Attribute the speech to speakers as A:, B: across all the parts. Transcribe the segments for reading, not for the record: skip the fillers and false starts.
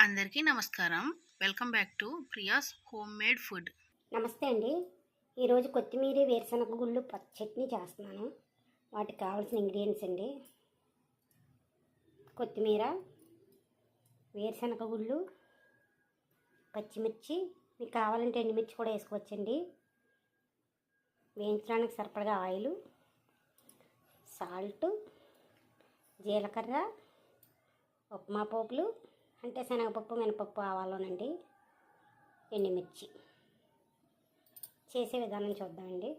A: అందరికీ నమస్కారం. Welcome back to Priya's home made food.
B: నమస్తే అండి. ఈరోజు కొత్తిమీర వేరుశనగ గుళ్ళు చట్నీ చేస్తున్నాను. వాటికి కావాల్సిన ఇంగ్రీడియంట్స్ అండి: కొత్తిమీర, వేరుశనగ గుళ్ళు, పచ్చిమిర్చి, మీకు కావాలంటే ఎండుమిర్చి కూడా వేసుకోవచ్చండి, వేయించడానికి సరిపడగా ఆయిల్, సాల్ట్, జీలకర్ర, ఉప్మా పోపులు అంటే శనగపప్పు, మినపప్పు, ఆవాలోనండి, ఎండుమిర్చి. చేసే విధానం చూద్దామండి.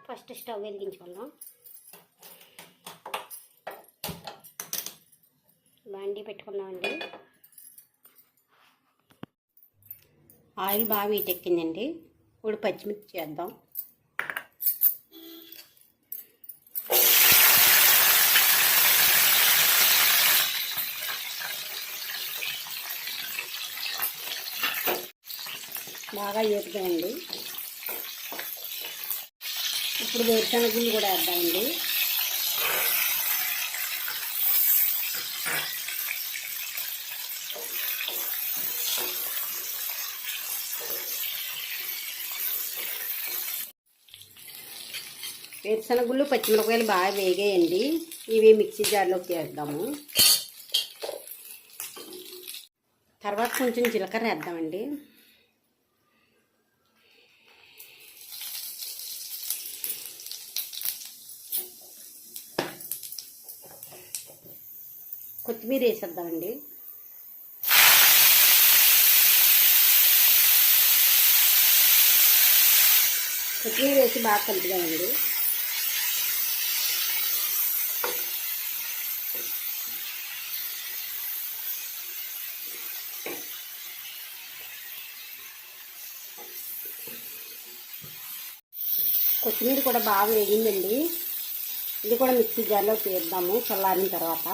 B: ఫస్ట్ స్టవ్ వెలిగించుకుందాం. బాండీ పెట్టుకుందామండి. ఆయిల్ బాగా వీటెక్కిందండి. ఇప్పుడు పచ్చిమిర్చి చేద్దాం. బాగా వేపుతామండి. ఇప్పుడు వేరుశనగ గుళ్ళు కూడా వేద్దామండి. వేరుశనగ గుళ్ళు, పచ్చిమిరపకాయలు బాగా వేగాయండి. ఇవి మిక్సీ జార్లోకి వేద్దాము. తర్వాత కొంచెం జీలకర్ర వేద్దామండి. కొత్తిమీర వేసేద్దామండి. కొత్తిమీర వేసి బాగా కలుపుదామండి. కొత్తిమీర కూడా బాగా వేగిందండి. ఇది కూడా మిక్సీ జార్లో తీద్దాము చల్లారిన తర్వాత.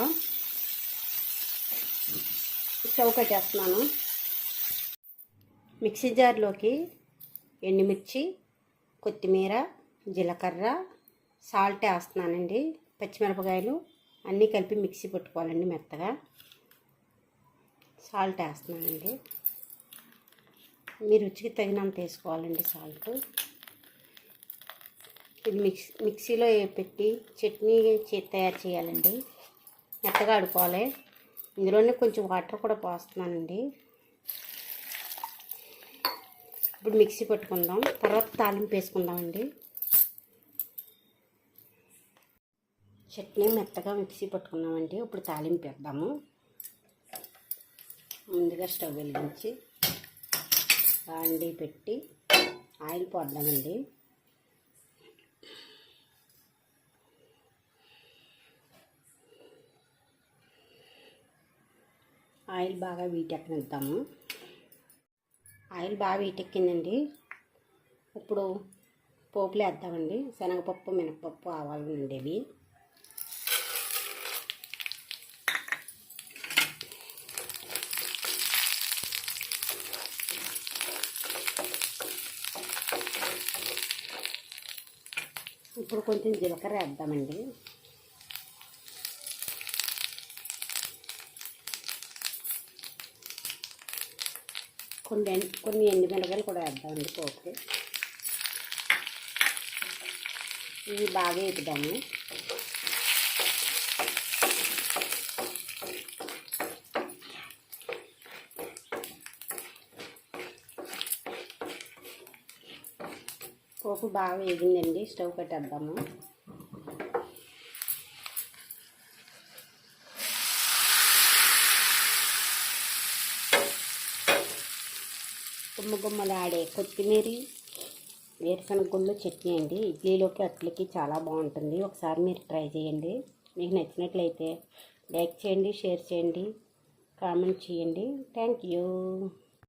B: స్టవ్ కట్టేస్తున్నాను. మిక్సీ జార్లోకి ఎండుమిర్చి, కొత్తిమీర, జీలకర్ర, సాల్ట్ వేస్తున్నానండి. పచ్చిమిరపకాయలు అన్నీ కలిపి మిక్సీ పట్టుకోవాలండి మెత్తగా. సాల్ట్ వేస్తున్నానండి. మీ రుచికి తగినంత వేసుకోవాలండి సాల్ట్. ఇది మిక్సీలో పెట్టి చట్నీ తయారు చేయాలండి. మెత్తగా ఆడుకోవాలి. ఇందులోనే కొంచెం వాటర్ కూడా పోస్తున్నానండి. ఇప్పుడు మిక్సీ పట్టుకుందాం. తర్వాత తాలింపు వేసుకుందామండి. చట్నీ మెత్తగా మిక్సీ పట్టుకున్నామండి. ఇప్పుడు తాలింపు వేద్దాము. ముందుగా స్టవ్ వెలిగించి బాండీ పెట్టి ఆయిల్ పోద్దామండి. ఆయిల్ బాగా వీటెక్కనిద్దాము. ఆయిల్ బాగా వీటెక్కిందండి. ఇప్పుడు పోపులు వేద్దామండి. శనగపప్పు, మినపప్పు, ఆవాలు ఉండేవి. ఇప్పుడు కొంచెం జీలకర్ర వేద్దామండి. కొన్ని ఎండుమిరపకాయలు కూడా వేద్దామండి పోపు. ఇవి బాగా వేపుదాము. పోపు బాగా వేగిందండి. స్టవ్ కట్టేద్దాము. గుమ్మగుమ్మలాడే కొత్తిమీర, వేరుశనగ గుళ్ళు చట్నీ అండి. ఇడ్లీలోకి, అట్లకి చాలా బాగుంటుంది. ఒకసారి మీరు ట్రై చేయండి. మీకు నచ్చినట్లయితే లైక్ చేయండి, షేర్ చేయండి, కామెంట్ చేయండి. Thank you.